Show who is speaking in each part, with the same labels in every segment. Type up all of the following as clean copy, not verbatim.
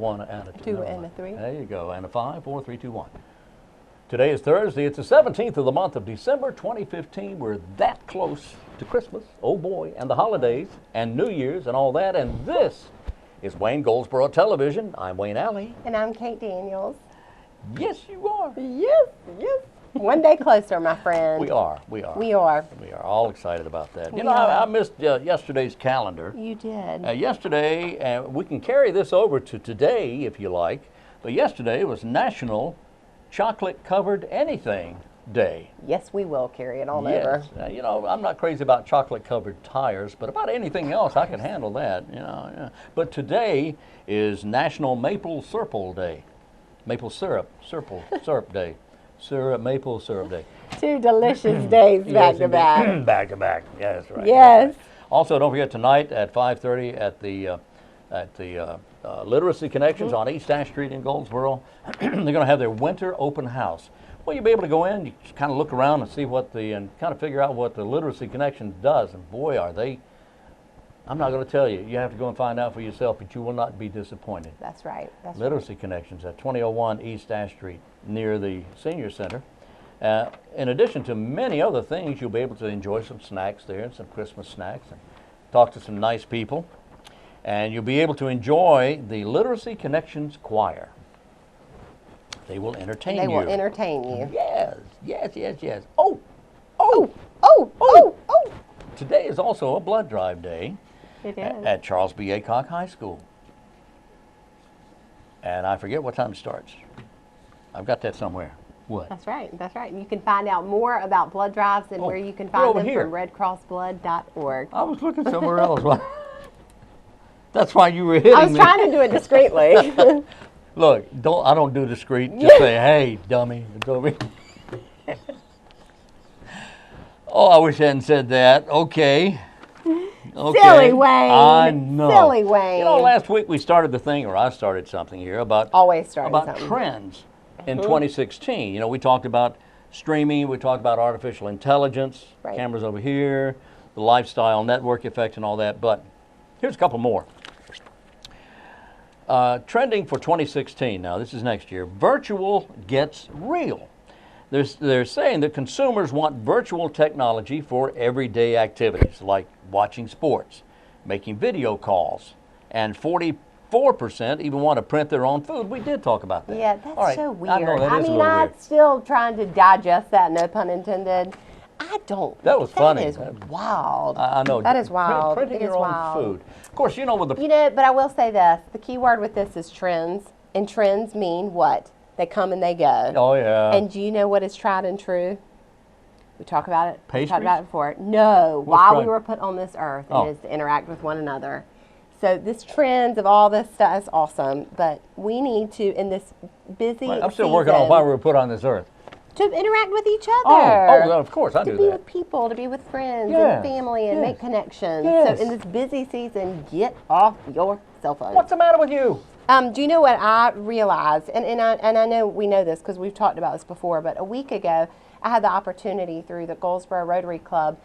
Speaker 1: 1 and a 2.
Speaker 2: 2 and a 3.
Speaker 1: There you go. And a 5, 4, 3, 2, 1. Today is Thursday. It's the 17th of the month of December 2015. We're that close to Christmas, oh boy, and the holidays and New Year's and all that. And this is Wayne Goldsboro Television. I'm Wayne Alley.
Speaker 2: And I'm Kate Daniels.
Speaker 1: Yes, you are.
Speaker 2: Yes, yes. One day closer, my friend.
Speaker 1: We are.
Speaker 2: We are.
Speaker 1: We are all excited about that. You know, I missed yesterday's calendar.
Speaker 2: You did.
Speaker 1: Yesterday, we can carry this over to today if you like, but yesterday was National Chocolate Covered Anything Day.
Speaker 2: Yes, we will carry it on
Speaker 1: yes.
Speaker 2: over.
Speaker 1: You know, I'm not crazy about chocolate covered tires, but about anything else I can handle that, you know. Yeah. But today is National Maple Syrup Day. Maple syrup day. Maple syrup day.
Speaker 2: 2 delicious days back to back.
Speaker 1: Back to back. Yes, right.
Speaker 2: Yes.
Speaker 1: Right. Also, don't forget tonight at 5:30 at the Literacy Connections on East Ash Street in Goldsboro. They're going to have their winter open house. Well, you'll be able to go in, you just kind of look around and see and kind of figure out what the Literacy Connections does. And boy, are they! I'm not going to tell you. You have to go and find out for yourself, but you will not be disappointed.
Speaker 2: That's right. That's
Speaker 1: Literacy Connections at 2001 East Ash Street near the Senior Center. In addition to many other things, you'll be able to enjoy some snacks there and some Christmas snacks and talk to some nice people. And you'll be able to enjoy the Literacy Connections Choir. They will entertain you.
Speaker 2: They will entertain you.
Speaker 1: Yes, yes, yes, yes.
Speaker 2: Oh.
Speaker 1: Today is also a blood drive day.
Speaker 2: It is.
Speaker 1: At Charles B. Aycock High School. And I forget what time it starts. I've got that somewhere. What?
Speaker 2: That's right. That's right. You can find out more about blood drives and where you can find them from redcrossblood.org.
Speaker 1: I was looking somewhere else. That's why you were hitting me.
Speaker 2: I was trying to do it discreetly.
Speaker 1: Look, I don't do discreet. Just say, hey, dummy. It's over here. Oh, I wish I hadn't said that. Okay.
Speaker 2: Silly Wayne.
Speaker 1: I know.
Speaker 2: Silly Wayne.
Speaker 1: You know, last week we started the thing, or I started something here about trends in 2016. You know, we talked about streaming, we talked about artificial intelligence, cameras over here, the lifestyle network effect and all that, but here's a couple more. Trending for 2016, now this is next year, virtual gets real. They're saying that consumers want virtual technology for everyday activities like watching sports, making video calls, and 44% even want to print their own food. We did talk about that.
Speaker 2: Yeah, that's so weird.
Speaker 1: I know, that is a little
Speaker 2: I'm
Speaker 1: weird.
Speaker 2: still trying to digest that, no pun intended.
Speaker 1: That was funny.
Speaker 2: That is wild.
Speaker 1: I know.
Speaker 2: That is wild.
Speaker 1: Printing your own food. Of course, you know with the...
Speaker 2: You know, but I will say this. The key word with this is trends. And trends mean what? They come and they go.
Speaker 1: Oh, yeah.
Speaker 2: And do you know what is tried and true? We talk about it.
Speaker 1: Pastries?
Speaker 2: We talked about it before. No. Why we were put on this earth is to interact with one another. So this trends of all this stuff is awesome. But we need to, in this busy
Speaker 1: I'm still working on why we were put on this earth.
Speaker 2: To interact with each other.
Speaker 1: Oh, of course, I do that.
Speaker 2: To be with people, to be with friends and family and make connections.
Speaker 1: Yes.
Speaker 2: So in this busy season, get off your cell phone.
Speaker 1: What's the matter with you?
Speaker 2: Do you know what I realized? And I know we know this because we've talked about this before, but a week ago, I had the opportunity through the Goldsboro Rotary Club.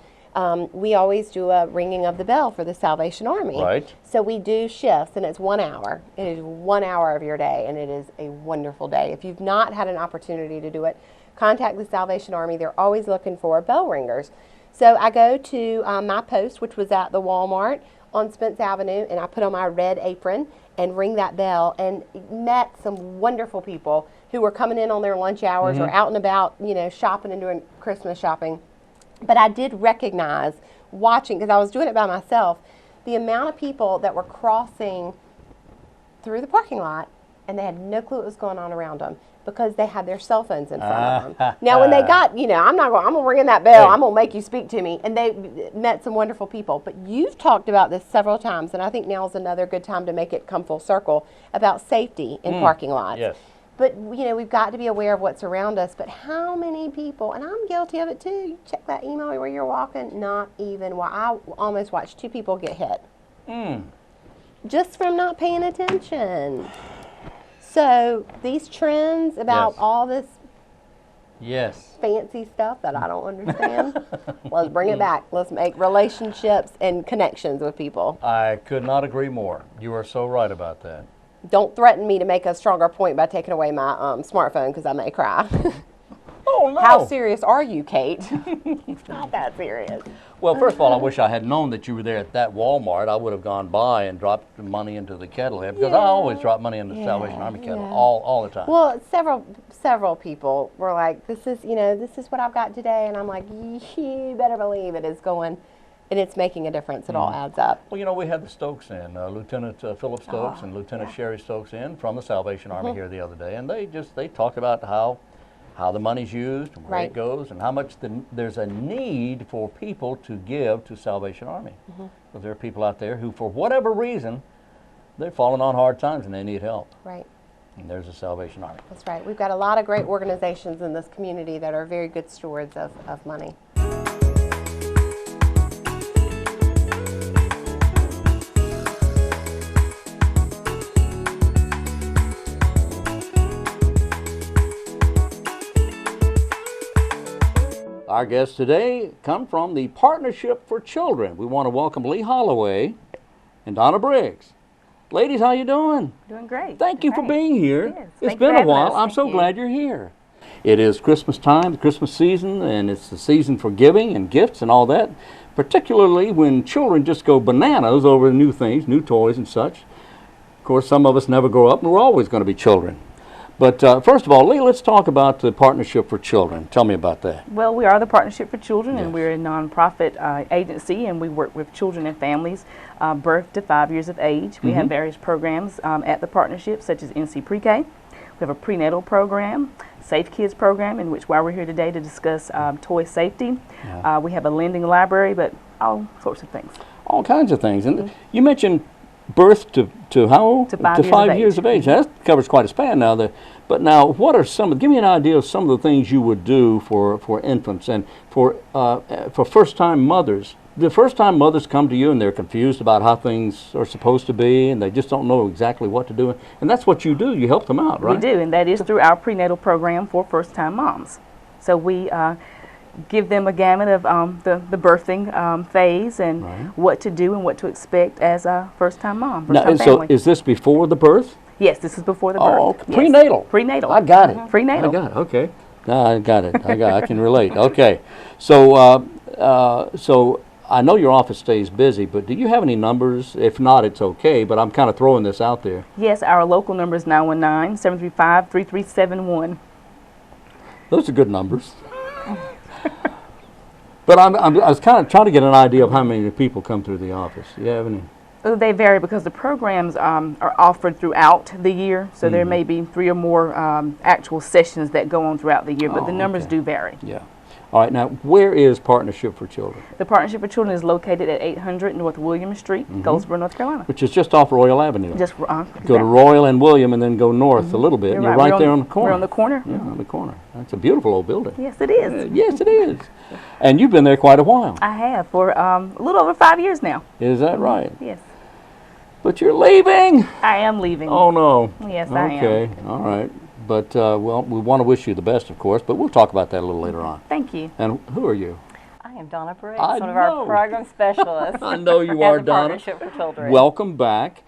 Speaker 2: We always do a ringing of the bell for the Salvation Army.
Speaker 1: Right.
Speaker 2: So we do shifts, and it's 1 hour. It is 1 hour of your day, and it is a wonderful day. If you've not had an opportunity to do it, contact the Salvation Army. They're always looking for bell ringers. So I go to my post, which was at the Walmart on Spence Avenue, and I put on my red apron and ring that bell, and met some wonderful people who were coming in on their lunch hours or out and about, you know, shopping and doing Christmas shopping. But I did recognize, watching, because I was doing it by myself, the amount of people that were crossing through the parking lot, and they had no clue what was going on around them because they had their cell phones in front of them. Now, when they got, you know, I'm going to ring in that bell. I'm going to make you speak to me. And they met some wonderful people. But you've talked about this several times, and I think now is another good time to make it come full circle, about safety in parking lots.
Speaker 1: Yes.
Speaker 2: But, you know, we've got to be aware of what's around us. But how many people, and I'm guilty of it too, you check that email where you're walking, not even, I almost watched 2 people get hit. Just from not paying attention. So these trends about all this fancy stuff that I don't understand, let's bring it back. Let's make relationships and connections with people.
Speaker 1: I could not agree more. You are so right about that.
Speaker 2: Don't threaten me to make a stronger point by taking away my smartphone because I may cry.
Speaker 1: Oh, no.
Speaker 2: How serious are you, Kate? It's not that serious.
Speaker 1: Well, first of all, I wish I had known that you were there at that Walmart. I would have gone by and dropped the money into the kettle there, because I always drop money into the Salvation Army kettle all the time.
Speaker 2: Well, several people were like, this is what I've got today. And I'm like, you better believe it is going, and it's making a difference. It all adds up.
Speaker 1: Well, we had the Stokes in, Lieutenant Philip Stokes and Lieutenant Sherry Stokes in from the Salvation Army here the other day, and they talked about how the money's used, where it goes, and how much there's a need for people to give to Salvation Army. Because there are people out there who, for whatever reason, they're falling on hard times and they need help.
Speaker 2: Right.
Speaker 1: And there's the Salvation Army.
Speaker 2: That's right. We've got a lot of great organizations in this community that are very good stewards of money.
Speaker 1: Our guests today come from the Partnership for Children. We want to welcome Lee Holloway and Donna Briggs. Ladies, how you doing?
Speaker 3: Doing great.
Speaker 1: Thank you for being here.
Speaker 3: Yes.
Speaker 1: It's been a while. I'm so glad you're here. It is Christmas time, the Christmas season, and it's the season for giving and gifts and all that, particularly when children just go bananas over new things, new toys and such. Of course, some of us never grow up, and we're always going to be children. But first of all, Lee, let's talk about the Partnership for Children. Tell me about that.
Speaker 3: Well, we are the Partnership for Children, and we're a nonprofit agency, and we work with children and families birth to 5 years of age. We have various programs at the Partnership, such as NC Pre-K. We have a prenatal program, Safe Kids program, in which why we're here today to discuss toy safety. We have a lending library, but all sorts of things.
Speaker 1: All kinds of things. And you mentioned birth to how old?
Speaker 3: To 5 years
Speaker 1: five
Speaker 3: of
Speaker 1: years of age. That covers quite a span now. But now, what are give me an idea of some of the things you would do for infants and for first-time mothers. The first-time mothers come to you and they're confused about how things are supposed to be, and they just don't know exactly what to do. And that's what you do. You help them out, right?
Speaker 3: We do, and that is through our prenatal program for first-time moms. So we give them a gamut of the birthing phase and what to do and what to expect as a first-time mom, first-time family.
Speaker 1: So is this before the birth?
Speaker 3: Yes, this is before the birth.
Speaker 1: Oh, prenatal.
Speaker 3: Yes. Prenatal.
Speaker 1: I got it.
Speaker 3: Prenatal.
Speaker 1: I got it. Okay. No, I got it. I can relate. Okay. So so I know your office stays busy, but do you have any numbers? If not, it's okay, but I'm kind of throwing this out there.
Speaker 3: Yes, our local number is 919-735-3371.
Speaker 1: Those are good numbers. But I was kind of trying to get an idea of how many people come through the office. Do you have any?
Speaker 3: They vary because the programs are offered throughout the year, so there may be 3 or more actual sessions that go on throughout the year, but the numbers do vary.
Speaker 1: Yeah. All right, now, where is Partnership for Children?
Speaker 3: The Partnership for Children is located at 800 North William Street, Goldsboro, North Carolina.
Speaker 1: Which is just off Royal Avenue.
Speaker 3: Just
Speaker 1: Go to Royal and William and then go north a little bit.
Speaker 3: You're
Speaker 1: You're
Speaker 3: right.
Speaker 1: right there on the corner.
Speaker 3: We're on the corner.
Speaker 1: Yeah, on the corner. That's a beautiful old building.
Speaker 3: Yes, it is.
Speaker 1: Yes, it is. And you've been there quite a while.
Speaker 3: I have for a little over 5 years now.
Speaker 1: Is that right?
Speaker 3: Yes.
Speaker 1: But you're leaving.
Speaker 3: I am leaving.
Speaker 1: Oh, no.
Speaker 3: Yes, I am.
Speaker 1: Okay, all right. But, well, we want to wish you the best, of course, but we'll talk about that a little later on.
Speaker 3: Thank you.
Speaker 1: And who are you?
Speaker 4: I am Donna Briggs,
Speaker 1: I
Speaker 4: one of
Speaker 1: know.
Speaker 4: our program specialists.
Speaker 1: I know you
Speaker 4: at
Speaker 1: are,
Speaker 4: the
Speaker 1: Donna.
Speaker 4: Partnership for Children.
Speaker 1: Welcome back.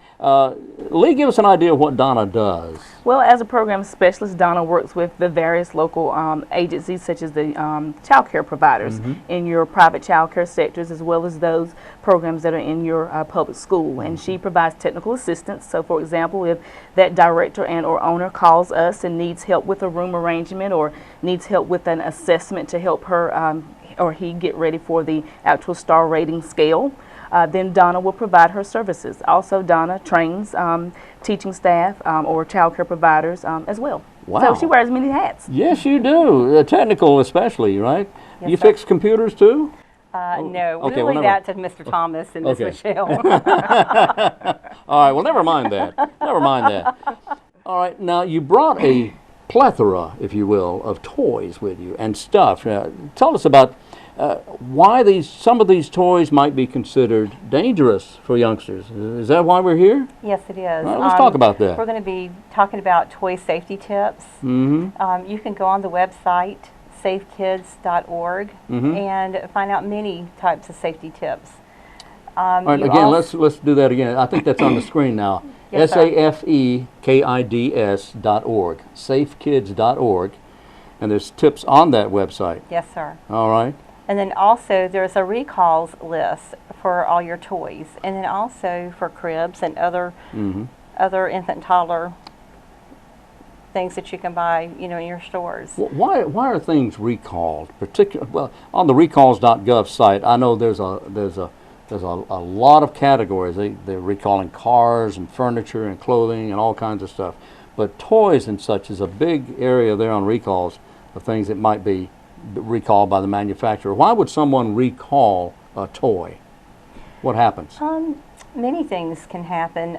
Speaker 1: Lee, give us an idea of what Donna does.
Speaker 3: Well, as a program specialist, Donna works with the various local agencies, such as the child care providers in your private child care sectors, as well as those programs that are in your public school. And she provides technical assistance. So, for example, if that director and or owner calls us and needs help with a room arrangement or needs help with an assessment to help her or he get ready for the actual star rating scale, then Donna will provide her services. Also, Donna trains teaching staff or child care providers as well.
Speaker 1: Wow.
Speaker 3: So she wears many hats.
Speaker 1: Yes, you do. Technical especially, right?
Speaker 4: Yes,
Speaker 1: you
Speaker 4: sir.
Speaker 1: fix computers too?
Speaker 4: No,
Speaker 1: okay,
Speaker 4: we'll
Speaker 1: well,
Speaker 4: leave that to Mr. Thomas and Miss
Speaker 1: Okay.
Speaker 4: Michelle.
Speaker 1: All right, well, never mind that. Never mind that. All right, now you brought a plethora, if you will, of toys with you and stuff. Tell us about why some of these toys might be considered dangerous for youngsters. Is that why we're here?
Speaker 4: Yes, it is.
Speaker 1: All right, let's talk about that.
Speaker 4: We're going to be talking about toy safety tips. You can go on the website, safekids.org, and find out many types of safety tips.
Speaker 1: All right, again, let's do that again. I think that's on the screen now.
Speaker 4: Yes, sir.
Speaker 1: SAFEKIDS.org, safekids.org, and there's tips on that website.
Speaker 4: Yes, sir.
Speaker 1: All right.
Speaker 4: And then also there's a recalls list for all your toys, and then also for cribs and other infant toddler things that you can buy, in your stores.
Speaker 1: Why are things recalled? Well, on the recalls.gov site, I know there's a lot of categories. They're recalling cars and furniture and clothing and all kinds of stuff. But toys and such is a big area there on recalls of things that might be recalled by the manufacturer. Why would someone recall a toy? What happens?
Speaker 4: Many things can happen.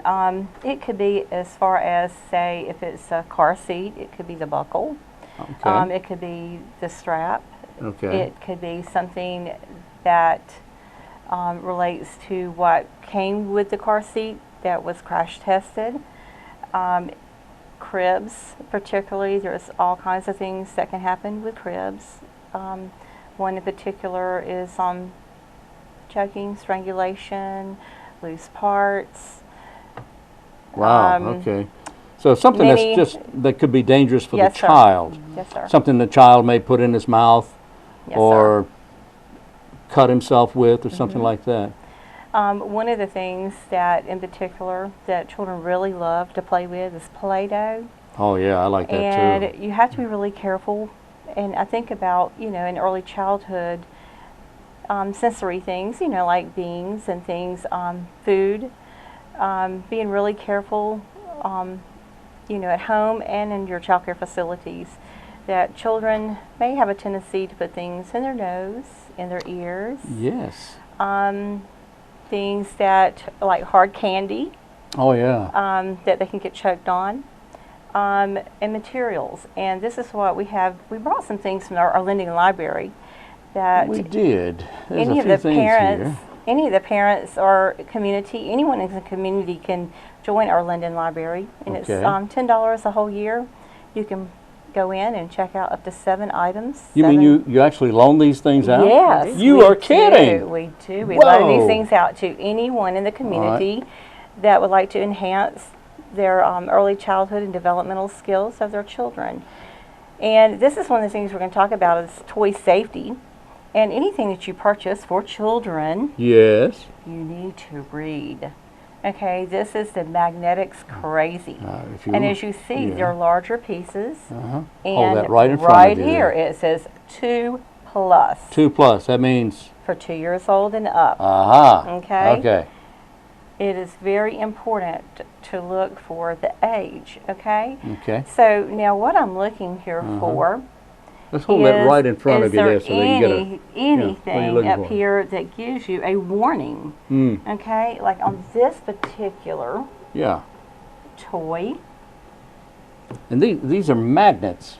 Speaker 4: It could be as far as, say, if it's a car seat, it could be the buckle.
Speaker 1: Okay.
Speaker 4: It could be the strap.
Speaker 1: Okay.
Speaker 4: It could be something that relates to what came with the car seat that was crash tested. Cribs, particularly, there's all kinds of things that can happen with cribs. One in particular is choking, strangulation, loose parts.
Speaker 1: Wow. Okay. So something that could be dangerous for
Speaker 4: Yes,
Speaker 1: the
Speaker 4: sir.
Speaker 1: child.
Speaker 4: Yes, sir.
Speaker 1: Something the child may put in his mouth,
Speaker 4: Yes,
Speaker 1: or cut himself with, or something like that.
Speaker 4: One of the things that, in particular, that children really love to play with is Play-Doh.
Speaker 1: Oh yeah, I like that
Speaker 4: And
Speaker 1: too.
Speaker 4: you have to be really careful. And I think about, in early childhood, sensory things, like beans and things, food, being really careful, at home and in your child care facilities, that children may have a tendency to put things in their nose, in their ears.
Speaker 1: Yes.
Speaker 4: Things that, like hard candy,
Speaker 1: Oh yeah.
Speaker 4: that they can get choked on, and materials. And this is what we have. We brought some things from our lending library that
Speaker 1: We did. There's
Speaker 4: any
Speaker 1: a
Speaker 4: of
Speaker 1: few
Speaker 4: the
Speaker 1: things
Speaker 4: parents,
Speaker 1: here.
Speaker 4: any of the parents or community, anyone in the community can join our Linden Library, and
Speaker 1: Okay.
Speaker 4: it's $10 a whole year. You can go in and check out up to 7 items.
Speaker 1: You mean you actually loan these things out?
Speaker 4: Yes.
Speaker 1: You
Speaker 4: we
Speaker 1: are kidding.
Speaker 4: do, We do. We loan
Speaker 1: Whoa.
Speaker 4: these things out to anyone in the community that would like to enhance their early childhood and developmental skills of their children. And this is one of the things we're going to talk about is toy safety. And anything that you purchase for children,
Speaker 1: Yes.
Speaker 4: you need to read. Okay, this is the Magnetics Crazy.
Speaker 1: If you
Speaker 4: And
Speaker 1: look-
Speaker 4: as you see,
Speaker 1: yeah.
Speaker 4: they're larger pieces.
Speaker 1: Hold
Speaker 4: And
Speaker 1: that right in front
Speaker 4: right
Speaker 1: of you
Speaker 4: here
Speaker 1: there.
Speaker 4: it says 2+.
Speaker 1: 2+. That means.
Speaker 4: For 2 years old and up.
Speaker 1: Aha.
Speaker 4: Okay.
Speaker 1: Okay.
Speaker 4: It is very important to look for the age, okay?
Speaker 1: Okay.
Speaker 4: So now what I'm looking here for
Speaker 1: Let's hold that right in front of you there,
Speaker 4: is
Speaker 1: so that you get a. what are you
Speaker 4: anything
Speaker 1: looking
Speaker 4: up
Speaker 1: for?
Speaker 4: here that gives you a warning, okay? Like on this particular
Speaker 1: Yeah.
Speaker 4: toy,
Speaker 1: And these are magnets.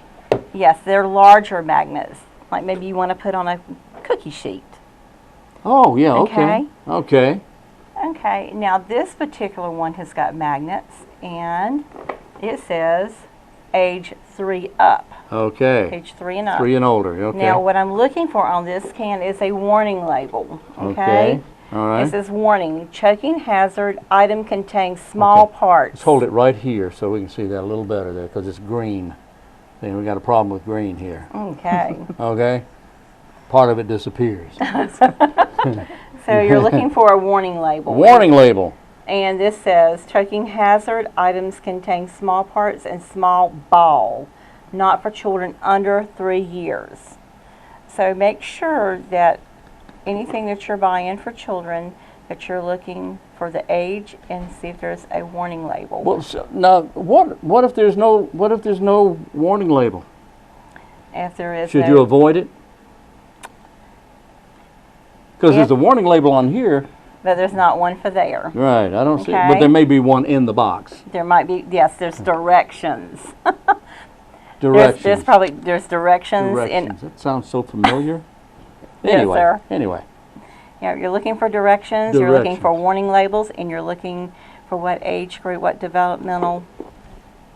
Speaker 4: yes, they're larger magnets. Like maybe you want to put on a cookie sheet.
Speaker 1: Oh yeah. Okay.
Speaker 4: Okay.
Speaker 1: Okay.
Speaker 4: Okay, now this particular one has got magnets, and it says age 3 up.
Speaker 1: Okay.
Speaker 4: Age 3 and up.
Speaker 1: 3 and older. Okay.
Speaker 4: Now, what I'm looking for on this can is a warning label.
Speaker 1: Okay. All right.
Speaker 4: It says warning: choking hazard. Item contains small
Speaker 1: Okay.
Speaker 4: parts.
Speaker 1: Let's hold it right here so we can see that a little better there, because it's green. See, we got a problem with green here.
Speaker 4: Okay.
Speaker 1: Okay. Part of it disappears.
Speaker 4: So you're looking for a warning label.
Speaker 1: Warning label.
Speaker 4: And this says choking hazard. Items contain small parts and small ball, not for children under 3 years. So make sure that anything that you're buying for children, that you're looking for the age and see if there's a warning label.
Speaker 1: Well, so, now what if there's no warning label?
Speaker 4: If there is
Speaker 1: Should
Speaker 4: no,
Speaker 1: you avoid it? Because there's
Speaker 4: If-
Speaker 1: a warning label on here.
Speaker 4: but there's not one for there.
Speaker 1: Right. I don't see. But
Speaker 4: Okay.
Speaker 1: there may be one in the box.
Speaker 4: There might be, yes, there's directions.
Speaker 1: Directions.
Speaker 4: There's directions in,
Speaker 1: Directions. That sounds so familiar.
Speaker 4: Yes,
Speaker 1: Anyway.
Speaker 4: sir.
Speaker 1: Anyway.
Speaker 4: you're looking for directions, you're looking for
Speaker 1: Directions.
Speaker 4: warning labels, and you're looking for what age group, what developmental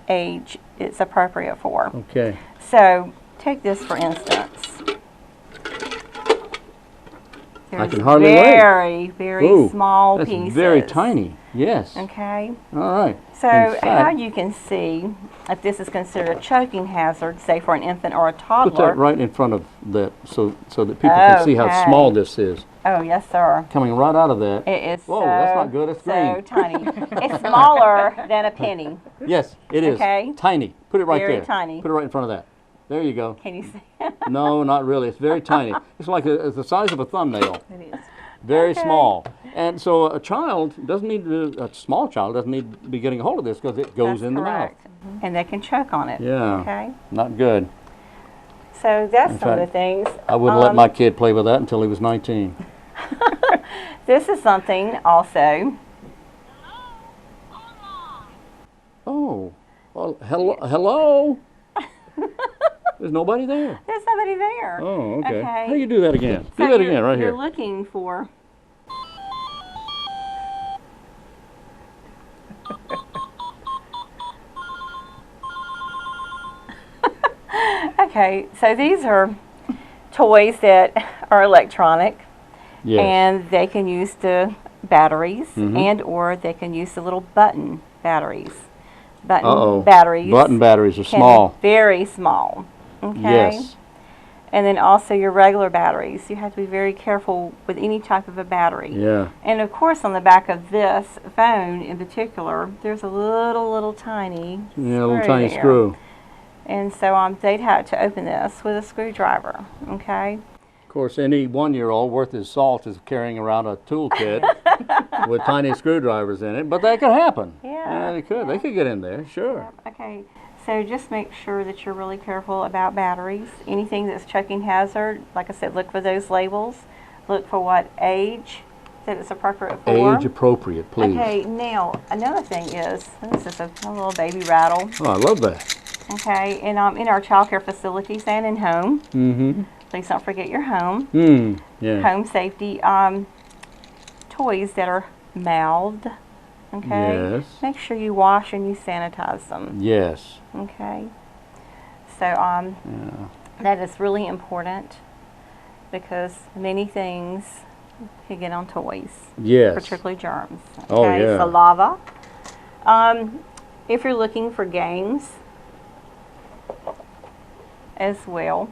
Speaker 4: age it's appropriate for.
Speaker 1: Okay.
Speaker 4: So take this for instance. There's
Speaker 1: can hardly wait.
Speaker 4: very, very
Speaker 1: Ooh,
Speaker 4: small
Speaker 1: that's
Speaker 4: pieces.
Speaker 1: very tiny. Yes.
Speaker 4: Okay.
Speaker 1: All right.
Speaker 4: So
Speaker 1: In fact,
Speaker 4: how you can see if this is considered a choking hazard, say for an infant or a toddler.
Speaker 1: put that right in front of that so that people can see how
Speaker 4: Okay.
Speaker 1: small this is.
Speaker 4: Oh, yes, sir.
Speaker 1: Coming right out of that.
Speaker 4: It is
Speaker 1: Whoa,
Speaker 4: so,
Speaker 1: that's not good. It's
Speaker 4: so
Speaker 1: green.
Speaker 4: tiny. It's smaller than a penny.
Speaker 1: Yes, it is.
Speaker 4: Okay.
Speaker 1: Tiny. Put it right
Speaker 4: Very
Speaker 1: there.
Speaker 4: tiny.
Speaker 1: Put it right in front of that. There you go.
Speaker 4: Can you see?
Speaker 1: No, not really. It's very tiny. It's like it's the size of a thumbnail.
Speaker 3: It is.
Speaker 1: Very
Speaker 4: Okay.
Speaker 1: small. And so a child doesn't need to, a small child doesn't need to be getting a hold of this because it goes
Speaker 4: That's
Speaker 1: in
Speaker 4: correct. And they can choke on it.
Speaker 1: the mouth. Yeah.
Speaker 4: Okay.
Speaker 1: Not good.
Speaker 4: So that's
Speaker 1: In
Speaker 4: some of the
Speaker 1: fact,
Speaker 4: things.
Speaker 1: I wouldn't let my kid play with that until he was 19.
Speaker 4: This is something also.
Speaker 1: Oh, well, hello? There's nobody there.
Speaker 4: There's somebody there.
Speaker 1: Oh, okay.
Speaker 4: Okay.
Speaker 1: How do you do that again?
Speaker 4: So
Speaker 1: Do that
Speaker 4: you're-
Speaker 1: again right
Speaker 4: You're
Speaker 1: here.
Speaker 4: looking for. Okay, so these are toys that are electronic,
Speaker 1: Yes.
Speaker 4: and they can use the batteries,
Speaker 1: Mhm.
Speaker 4: and or they can use the little button batteries. Button
Speaker 1: Uh-oh.
Speaker 4: batteries.
Speaker 1: Button batteries are
Speaker 4: can
Speaker 1: small.
Speaker 4: Very small. Okay.
Speaker 1: Yes.
Speaker 4: And then also your regular batteries. You have to be very careful with any type of a battery.
Speaker 1: Yeah.
Speaker 4: And of course, on the back of this phone in particular, there's a little tiny
Speaker 1: Yeah, a little tiny
Speaker 4: there.
Speaker 1: screw.
Speaker 4: And so they'd have to open this with a screwdriver. Okay.
Speaker 1: Of course, any 1-year-old worth his salt is carrying around a toolkit with tiny screwdrivers in it, but that could happen.
Speaker 4: Yeah,
Speaker 1: they could. They could get in there, sure.
Speaker 4: Okay. So just make sure that you're really careful about batteries. Anything that's choking hazard, like I said, look for those labels. Look for what age that it's appropriate for.
Speaker 1: Age appropriate, please.
Speaker 4: Okay, now another thing is, this is a little baby rattle.
Speaker 1: Oh, I love that.
Speaker 4: Okay, and in our child care facilities and in home,
Speaker 1: Mm-hmm.
Speaker 4: please don't forget your home.
Speaker 1: Yeah.
Speaker 4: Home safety toys that are mouthed. Okay.
Speaker 1: Yes.
Speaker 4: Make sure you wash and you sanitize them.
Speaker 1: Yes.
Speaker 4: Okay. So that is really important because many things can get on toys,
Speaker 1: Yes.
Speaker 4: particularly germs.
Speaker 1: Oh,
Speaker 4: Okay,
Speaker 1: yeah.
Speaker 4: Saliva. If you're looking for games as well,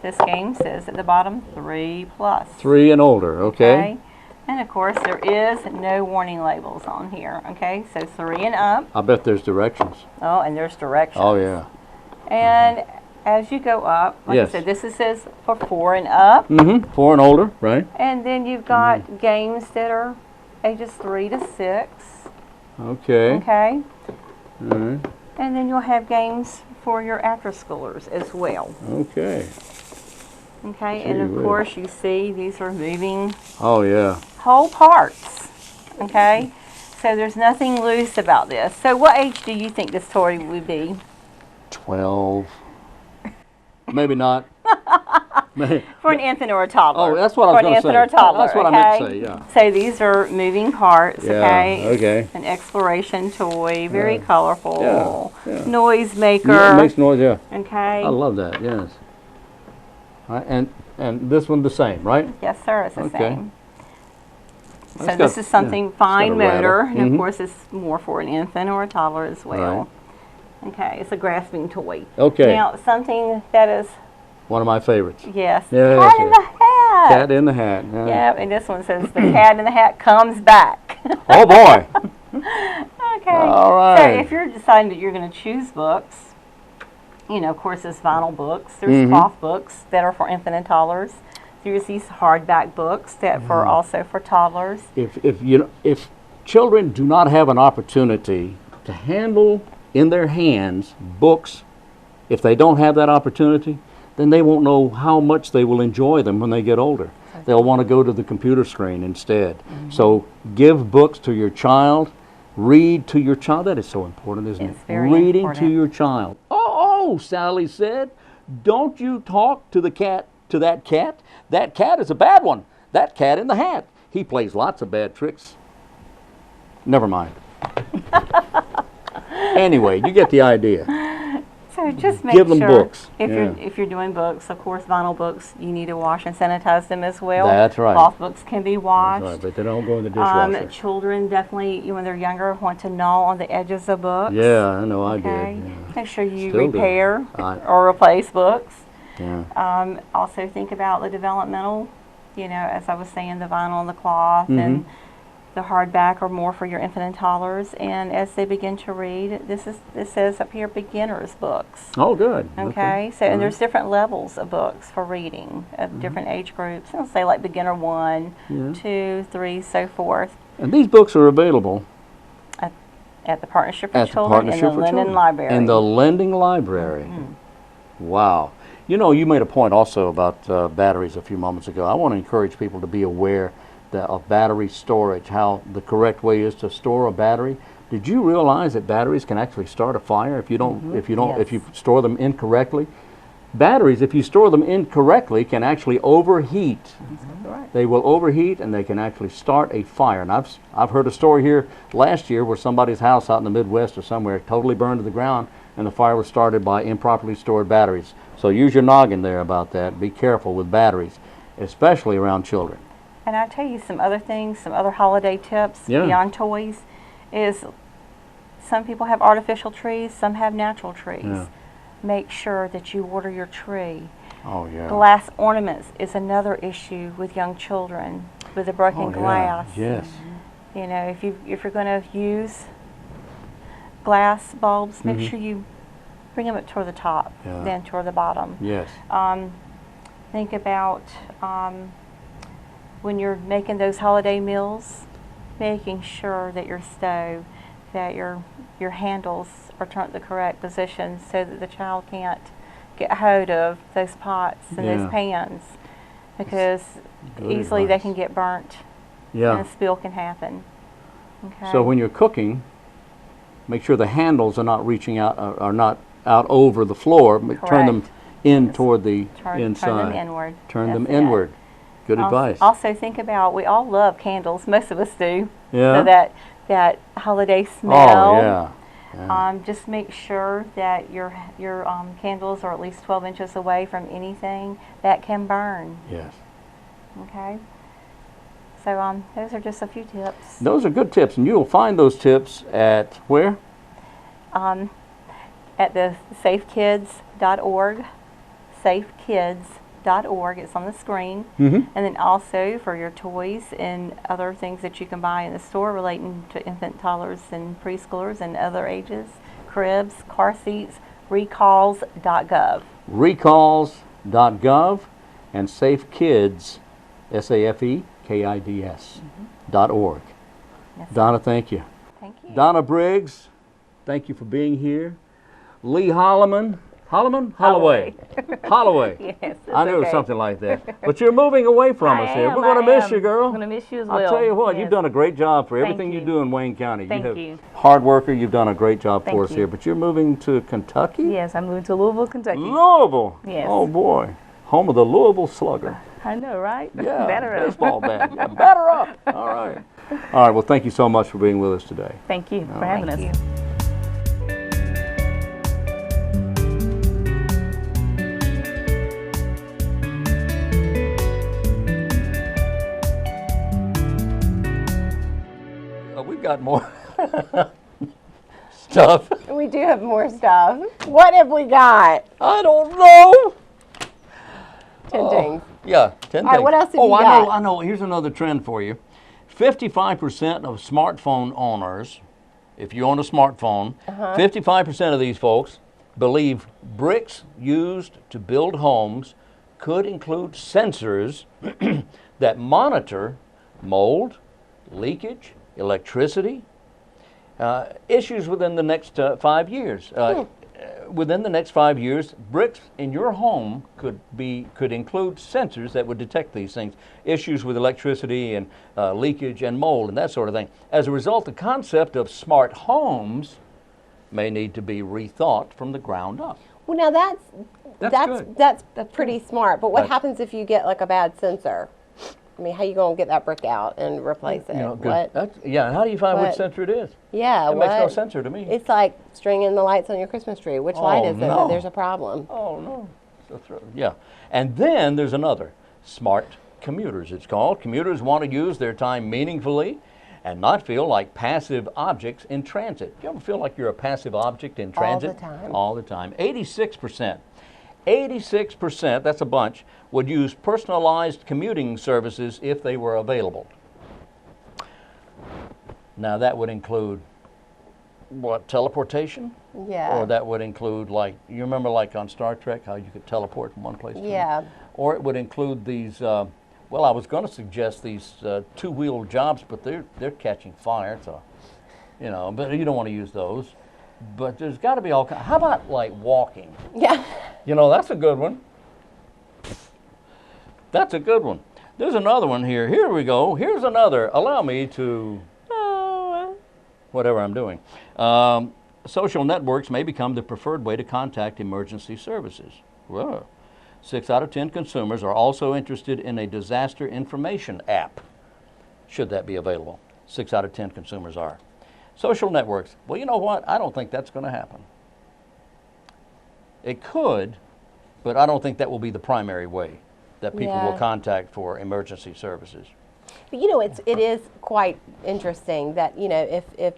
Speaker 4: this game says at the bottom 3+.
Speaker 1: 3 and older, okay.
Speaker 4: And of course there is no warning labels on here. Okay, so 3 and up.
Speaker 1: I bet there's directions.
Speaker 4: Oh, and there's directions.
Speaker 1: Oh, yeah.
Speaker 4: And as you go up, like
Speaker 1: Yes.
Speaker 4: I said, this says for 4 and up.
Speaker 1: Mm-hmm. 4 and older, right?
Speaker 4: And then you've got games that are ages 3 to 6.
Speaker 1: Okay.
Speaker 4: Okay.
Speaker 1: All right.
Speaker 4: And then you'll have games for your after schoolers as well.
Speaker 1: Okay.
Speaker 4: Okay.
Speaker 1: Gee
Speaker 4: And of
Speaker 1: whiz.
Speaker 4: course you see these are moving
Speaker 1: Oh, yeah.
Speaker 4: whole parts. Okay. So there's nothing loose about this. So what age do you think this toy would be?
Speaker 1: 12. Maybe not.
Speaker 4: For an infant or a toddler.
Speaker 1: Oh, that's what I was
Speaker 4: For an
Speaker 1: gonna
Speaker 4: infant
Speaker 1: say.
Speaker 4: or a toddler.
Speaker 1: That's what I
Speaker 4: okay?
Speaker 1: meant to say, yeah.
Speaker 4: So these are moving parts,
Speaker 1: Yeah,
Speaker 4: okay?
Speaker 1: okay.
Speaker 4: An exploration toy, very
Speaker 1: Yeah.
Speaker 4: colorful.
Speaker 1: Yeah.
Speaker 4: Noise maker.
Speaker 1: Yeah, it makes noise, yeah.
Speaker 4: Okay.
Speaker 1: I love that, yes. Right, and this one the same, right?
Speaker 4: Yes, sir, it's the
Speaker 1: Okay.
Speaker 4: same. So
Speaker 1: It's
Speaker 4: this
Speaker 1: got-
Speaker 4: is something
Speaker 1: yeah, it's
Speaker 4: fine
Speaker 1: got a rattle.
Speaker 4: motor, and of
Speaker 1: Mhm.
Speaker 4: course it's more for an infant or a toddler as well. Okay, it's a grasping toy.
Speaker 1: Okay.
Speaker 4: Now, something that is,
Speaker 1: One of my favorites.
Speaker 4: yes,
Speaker 1: Yes,
Speaker 4: cat in the hat.
Speaker 1: Cat in the hat. Yeah.
Speaker 4: Yeah, and this one says the cat in the hat comes back.
Speaker 1: Oh, boy.
Speaker 4: Okay.
Speaker 1: All
Speaker 4: So
Speaker 1: right.
Speaker 4: if you're deciding that you're going to choose books, you know, of course, there's vinyl books, there's
Speaker 1: Mhm.
Speaker 4: cloth books that are for infant and toddlers. There's these hardback books that for also for toddlers.
Speaker 1: If children do not have an opportunity to handle in their hands books, if they don't have that opportunity, then they won't know how much they will enjoy them when they get older. They'll want to go to the computer screen instead. So give books to your child. Read to your child. That is so important, isn't
Speaker 4: It's
Speaker 1: it?
Speaker 4: very
Speaker 1: Reading
Speaker 4: important.
Speaker 1: to your child. Oh, Sally said, don't you talk to the cat, to that cat. That cat is a bad one. That cat in the hat. He plays lots of bad tricks. Never mind. Anyway, you get the idea.
Speaker 4: So just make
Speaker 1: Give them
Speaker 4: sure
Speaker 1: books.
Speaker 4: if you're doing books, of course, vinyl books, you need to wash and sanitize them as well.
Speaker 1: That's right.
Speaker 4: Cloth books can be washed.
Speaker 1: That's right, but they don't go in the dishwasher.
Speaker 4: Children definitely, when they're younger, want to gnaw on the edges of books.
Speaker 1: Yeah, I know, I
Speaker 4: Okay.
Speaker 1: did. Yeah.
Speaker 4: Make sure you
Speaker 1: Still do.
Speaker 4: repair
Speaker 1: I-
Speaker 4: or replace books.
Speaker 1: Yeah.
Speaker 4: Also think about the developmental, as I was saying, the vinyl and the cloth and the hardback are more for your infant and toddlers. And as they begin to read, this says up here, beginners books.
Speaker 1: Oh, good.
Speaker 4: Okay, so and there's different levels of books for reading of different age groups. I'll say like beginner 1, 2, 3, so forth.
Speaker 1: And these books are available
Speaker 4: At the Partnership for
Speaker 1: at the
Speaker 4: Children
Speaker 1: Partnership
Speaker 4: in the
Speaker 1: for
Speaker 4: Linden
Speaker 1: Children.
Speaker 4: Library.
Speaker 1: In the Lending Library. Wow. You made a point also about batteries a few moments ago. I want to encourage people to be aware of battery storage, how the correct way is to store a battery. Did you realize that batteries can actually start a fire if you store them incorrectly? Batteries, if you store them incorrectly, can actually overheat.
Speaker 3: Right.
Speaker 1: They will overheat and they can actually start a fire. And I've heard a story here last year where somebody's house out in the Midwest or somewhere totally burned to the ground, and the fire was started by improperly stored batteries. So use your noggin there about that. Be careful with batteries, especially around children.
Speaker 4: And I'll tell you some other things, some other holiday tips beyond toys, is some people have artificial trees, some have natural trees.
Speaker 1: Yeah.
Speaker 4: Make sure that you water your tree.
Speaker 1: Oh, yeah.
Speaker 4: Glass ornaments is another issue with young children with the broken glass.
Speaker 1: Yes.
Speaker 4: If you're going to use glass bulbs, make sure you bring them up toward the top, then toward the bottom.
Speaker 1: Yes.
Speaker 4: Think about when you're making those holiday meals, making sure that your stove, that your handles are turned the correct position so that the child can't get hold of those pots and those pans, because easily they can get burnt and a spill can happen. Okay.
Speaker 1: So when you're cooking, make sure the handles are not reaching out, are not out over the floor. Turn them in toward the inside.
Speaker 4: Turn them inward.
Speaker 1: Turn them inward. Good advice.
Speaker 4: Also think about, we all love candles, most of us do.
Speaker 1: Yeah.
Speaker 4: So that holiday smell.
Speaker 1: Oh, yeah.
Speaker 4: Just make sure that your candles are at least 12 inches away from anything that can burn.
Speaker 1: Yes.
Speaker 4: Okay. So those are just a few tips.
Speaker 1: Those are good tips, and you'll find those tips at where?
Speaker 4: At the safekids.org, safekids.org. It's on the screen. And then also for your toys and other things that you can buy in the store relating to infant, toddlers, and preschoolers and other ages, cribs, car seats, recalls.gov.
Speaker 1: Recalls.gov and safekids, SAFEKIDS.org.
Speaker 4: Yes,
Speaker 1: Donna, thank you.
Speaker 4: thank you.
Speaker 1: Donna Briggs, thank you for being here. Lee Holloway.
Speaker 3: Holloway.
Speaker 1: Holloway.
Speaker 3: Yes, it's
Speaker 1: I knew it was
Speaker 3: okay.
Speaker 1: something like that. But you're moving away from us here. We're going to miss you, girl.
Speaker 3: I'm going to miss you as well.
Speaker 1: I'll tell you what,
Speaker 3: Yes.
Speaker 1: you've done a great job for
Speaker 3: Thank
Speaker 1: everything you
Speaker 3: you.
Speaker 1: do in Wayne County.
Speaker 3: Thank
Speaker 1: have
Speaker 3: you.
Speaker 1: Hard worker, you've done a great job for
Speaker 3: Thank
Speaker 1: us
Speaker 3: you.
Speaker 1: here. But you're moving to Kentucky?
Speaker 3: Yes, I'm moving to Louisville, Kentucky.
Speaker 1: Louisville.
Speaker 3: Yes.
Speaker 1: Oh boy, home of the Louisville Slugger.
Speaker 3: I know, right?
Speaker 1: Yeah,
Speaker 3: Better up.
Speaker 1: baseball bat. Yeah, batter up. All right. All right. Well, thank you so much for being with us today.
Speaker 3: Thank you for having
Speaker 4: Thank
Speaker 3: us.
Speaker 4: you.
Speaker 1: We've got more stuff.
Speaker 2: We do have more stuff. What have we got?
Speaker 1: I don't know.
Speaker 2: 10 things.
Speaker 1: Yeah, 10
Speaker 2: All right,
Speaker 1: things.
Speaker 2: what else have
Speaker 1: oh,
Speaker 2: you
Speaker 1: I
Speaker 2: got?
Speaker 1: know, I know. Here's another trend for you. 55% of smartphone owners, if you own a smartphone, 55% of these folks believe bricks used to build homes could include sensors that monitor mold, leakage, electricity, issues within the next 5 years. Within the next 5 years, bricks in your home could include sensors that would detect these things, issues with electricity and leakage and mold and that sort of thing. As a result, the concept of smart homes may need to be rethought from the ground up.
Speaker 2: Well, now
Speaker 1: That's good.
Speaker 2: that's pretty smart. But what
Speaker 1: Right.
Speaker 2: happens if you get like a bad sensor? I mean, how you gonna get that brick out and replace it?
Speaker 1: You know, 'cause
Speaker 2: What?
Speaker 1: yeah, and how do you find which
Speaker 2: What?
Speaker 1: sensor it is?
Speaker 2: Yeah,
Speaker 1: It makes no
Speaker 2: what?
Speaker 1: sense to me.
Speaker 2: It's like stringing the lights on your Christmas tree. Which light
Speaker 1: Oh,
Speaker 2: is it
Speaker 1: no.
Speaker 2: that there's a problem?
Speaker 1: Oh, no. Yeah. And then there's another, smart commuters, it's called. Commuters want to use their time meaningfully and not feel like passive objects in transit. You ever feel like you're a passive object in transit?
Speaker 2: the time.
Speaker 1: All the time. 86%. 86%, that's a bunch, would use personalized commuting services if they were available. Now that would include what, teleportation?
Speaker 2: Yeah.
Speaker 1: Or that would include, like, you remember like on Star Trek how you could teleport from one place to
Speaker 2: Yeah.
Speaker 1: another? Or it would include these, well, I was going to suggest these two-wheel jobs, but they're catching fire, so, you know, but you don't want to use those. But there's got to be all kinds. How about like walking?
Speaker 2: Yeah.
Speaker 1: You know, that's a good one. That's a good one. There's another one here. Here we go. Here's another. Allow me to, whatever I'm doing. Social networks may become the preferred way to contact emergency services. Whoa. 6 out of 10 consumers are also interested in a disaster information app, should that be available. 6 out of 10 consumers are. Social networks. Well, you know what? I don't think that's going to happen. It could, but I don't think that will be the primary way that people will
Speaker 2: Yeah.
Speaker 1: contact for emergency services.
Speaker 2: But you know, it is quite interesting that, you know, if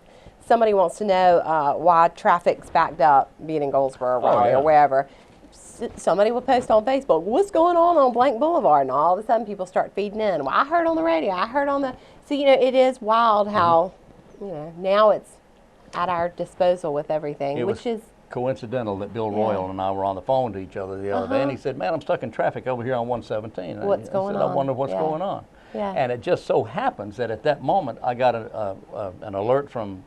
Speaker 2: somebody wants to know why traffic's backed up, be it in Goldsboro, Raleigh,
Speaker 1: yeah.
Speaker 2: or wherever, somebody will post on Facebook, what's going on Blank Boulevard? And all of a sudden people start feeding in. Well, I heard on the radio, I heard on the... So, you know, it is wild how, you know, now it's at our disposal with everything,
Speaker 1: It
Speaker 2: which
Speaker 1: was
Speaker 2: is...
Speaker 1: coincidental that Bill
Speaker 2: Yeah.
Speaker 1: Royal and I were on the phone to each other the other day, and he said, man, I'm stuck in traffic over here on 117. And
Speaker 2: What's
Speaker 1: I
Speaker 2: going
Speaker 1: said,
Speaker 2: on?
Speaker 1: I wonder what's
Speaker 2: Yeah.
Speaker 1: going on.
Speaker 2: Yeah.
Speaker 1: And it just so happens that at that moment I got an alert from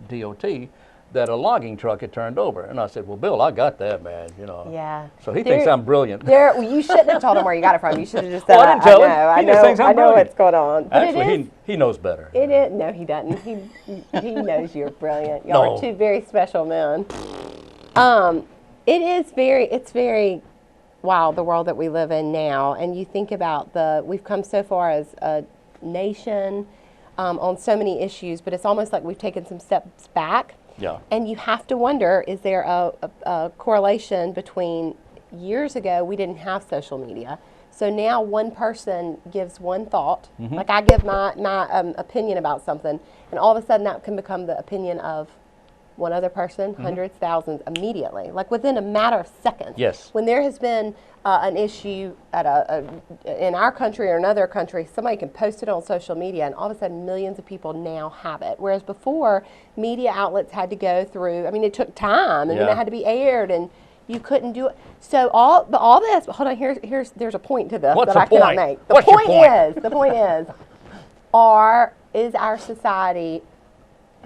Speaker 1: DOT that a logging truck had turned over. And I said, well, Bill, I got that, man, you know.
Speaker 2: Yeah.
Speaker 1: So he thinks I'm brilliant.
Speaker 2: Well, you shouldn't have told him where you got it from. You should have just said,
Speaker 1: Oh, I didn't tell him.
Speaker 2: I
Speaker 1: He just
Speaker 2: know,
Speaker 1: thinks I'm
Speaker 2: I know
Speaker 1: brilliant.
Speaker 2: what's going on. But
Speaker 1: Actually,
Speaker 2: it is,
Speaker 1: he knows better.
Speaker 2: it is, no, he doesn't. He knows you're brilliant. Y'all
Speaker 1: No.
Speaker 2: are two very special men. It's very wild, the world that we live in now. And you think about we've come so far as a nation on so many issues, but it's almost like we've taken some steps back.
Speaker 1: Yeah.
Speaker 2: And you have to wonder, is there a correlation between years ago we didn't have social media, so now one person gives one thought, like I give my opinion about something, and all of a sudden that can become the opinion of one other person, hundreds, thousands, immediately, like within a matter of seconds.
Speaker 1: Yes.
Speaker 2: When there has been an issue at in our country or another country, somebody can post it on social media, and all of a sudden millions of people now have it. Whereas before, media outlets had to go through. I mean, it took time, and then
Speaker 1: Yeah.
Speaker 2: it had to be aired, and you couldn't do it. So all this. But hold on, there's a point to this
Speaker 1: What's
Speaker 2: that I
Speaker 1: the
Speaker 2: cannot
Speaker 1: point?
Speaker 2: make.
Speaker 1: What's your point?
Speaker 2: The point is, is our society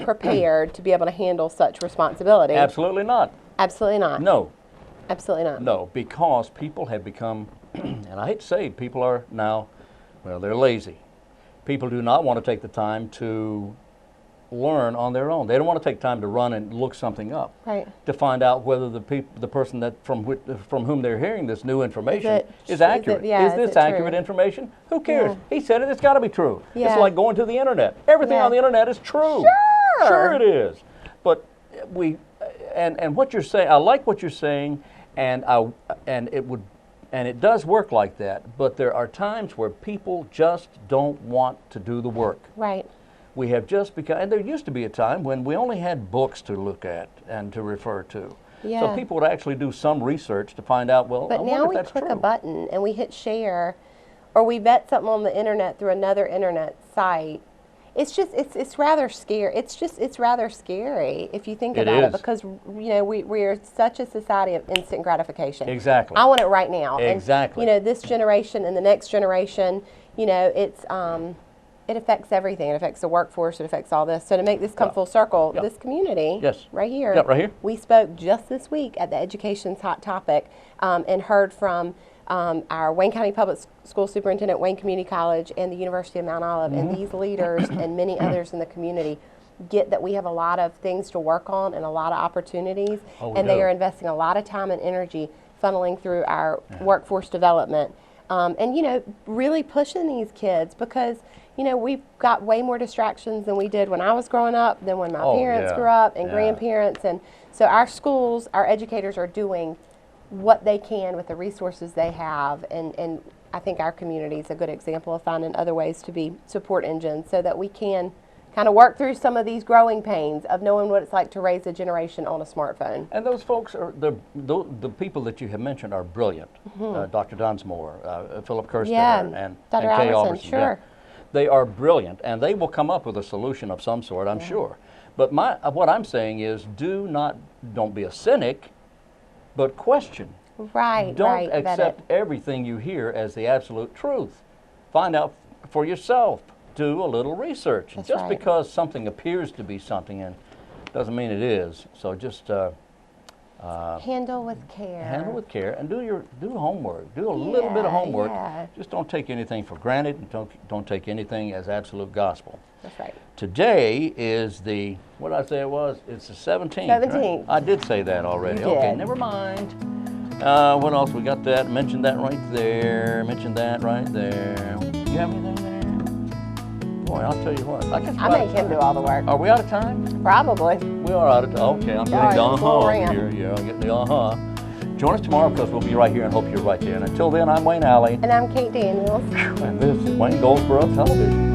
Speaker 2: prepared to be able to handle such responsibility?
Speaker 1: Absolutely not.
Speaker 2: Absolutely not.
Speaker 1: No.
Speaker 2: Absolutely not.
Speaker 1: No, because people have become, and I hate to say it, people are now, well, they're lazy. People do not want to take the time to learn on their own. They don't want to take time to run and look something up.
Speaker 2: Right.
Speaker 1: To find out whether the person that from whom they're hearing this new information is
Speaker 2: is
Speaker 1: accurate.
Speaker 2: it- yeah,
Speaker 1: Is
Speaker 2: is
Speaker 1: this
Speaker 2: it true?
Speaker 1: accurate information? Who cares?
Speaker 2: Yeah.
Speaker 1: He said it, it's got to be true.
Speaker 2: Yeah.
Speaker 1: It's like going to the internet. Everything
Speaker 2: Yeah.
Speaker 1: on the internet is true.
Speaker 2: Sure.
Speaker 1: Sure it is. But and what you're saying, I like what you're saying, and it does work like that, but there are times where people just don't want to do the work.
Speaker 2: Right.
Speaker 1: We have just become, and there used to be a time when we only had books to look at and to refer to.
Speaker 2: Yeah.
Speaker 1: So people would actually do some research to find out, well, I
Speaker 2: But
Speaker 1: wonder
Speaker 2: now
Speaker 1: if
Speaker 2: we
Speaker 1: that's
Speaker 2: click
Speaker 1: true.
Speaker 2: a button and we hit share, or we vet something on the internet through another internet site. It's just it's rather scary. It's rather scary if you think
Speaker 1: It
Speaker 2: about it,
Speaker 1: is.
Speaker 2: because we're such a society of instant gratification.
Speaker 1: Exactly.
Speaker 2: I want it right now.
Speaker 1: Exactly.
Speaker 2: And, this generation and the next generation, it's it affects everything. It affects the workforce. It affects all this. So to make this come full circle,
Speaker 1: Yeah.
Speaker 2: this community,
Speaker 1: Yes.
Speaker 2: right here,
Speaker 1: Yeah, right here.
Speaker 2: we spoke just this week at the Education's Hot Topic and heard from our Wayne County Public School Superintendent, Wayne Community College, and the University of Mount Olive.
Speaker 1: Mm-hmm.
Speaker 2: And these leaders and many others in the community get that we have a lot of things to work on and a lot of opportunities.
Speaker 1: Oh, we
Speaker 2: and they
Speaker 1: do.
Speaker 2: are investing a lot of time and energy funneling through our workforce development and, you know, really pushing these kids because, you know, we've got way more distractions than we did when I was growing up, than when my
Speaker 1: Oh,
Speaker 2: parents
Speaker 1: yeah,
Speaker 2: grew up, and
Speaker 1: yeah.
Speaker 2: grandparents. And so our schools, our educators are doing what they can with the resources they have. And I think our community is a good example of finding other ways to be support engines so that we can kind of work through some of these growing pains of knowing what it's like to raise a generation on a smartphone.
Speaker 1: And those folks are the people that you have mentioned are brilliant. Dr. Dunsmore, Philip Kerster,
Speaker 2: Mm-hmm. Yeah,
Speaker 1: and
Speaker 2: Dr.
Speaker 1: Kay
Speaker 2: Alverson,
Speaker 1: Alverson.
Speaker 2: sure.
Speaker 1: Yeah. They are brilliant, and they will come up with a solution of some sort, I'm sure. But what I'm saying is, don't be a cynic, but question.
Speaker 2: Right,
Speaker 1: Don't
Speaker 2: right. vet
Speaker 1: accept
Speaker 2: it.
Speaker 1: everything you hear as the absolute truth. Find out for yourself. Do a little research.
Speaker 2: That's
Speaker 1: Just
Speaker 2: right.
Speaker 1: because something appears to be something and doesn't mean it is. So just
Speaker 2: Handle with care.
Speaker 1: handle with care and do homework. Do a little bit of
Speaker 2: Yeah,
Speaker 1: homework.
Speaker 2: yeah.
Speaker 1: Just don't take anything for granted, and don't take anything as absolute gospel.
Speaker 2: That's right.
Speaker 1: Today is what did I say it was? It's the 17th. right?
Speaker 2: 17th.
Speaker 1: I did say that already.
Speaker 2: You
Speaker 1: Okay,
Speaker 2: did.
Speaker 1: never mind. What else? We got that. Mentioned that right there. Mentioned that right there. You have anything there? Boy, I'll tell you what. I guess
Speaker 2: I make him do all the work.
Speaker 1: Are we out of time?
Speaker 2: Probably.
Speaker 1: We are out of time. Okay, I'm
Speaker 2: Sorry,
Speaker 1: getting the
Speaker 2: it's a little
Speaker 1: uh-huh
Speaker 2: rant.
Speaker 1: here. Yeah, I'm getting the uh-huh. Join us tomorrow because we'll be right here and hope you're right there. And until then, I'm Wayne Alley.
Speaker 2: And I'm Kate Daniels.
Speaker 1: And this is Wayne Goldsboro Television.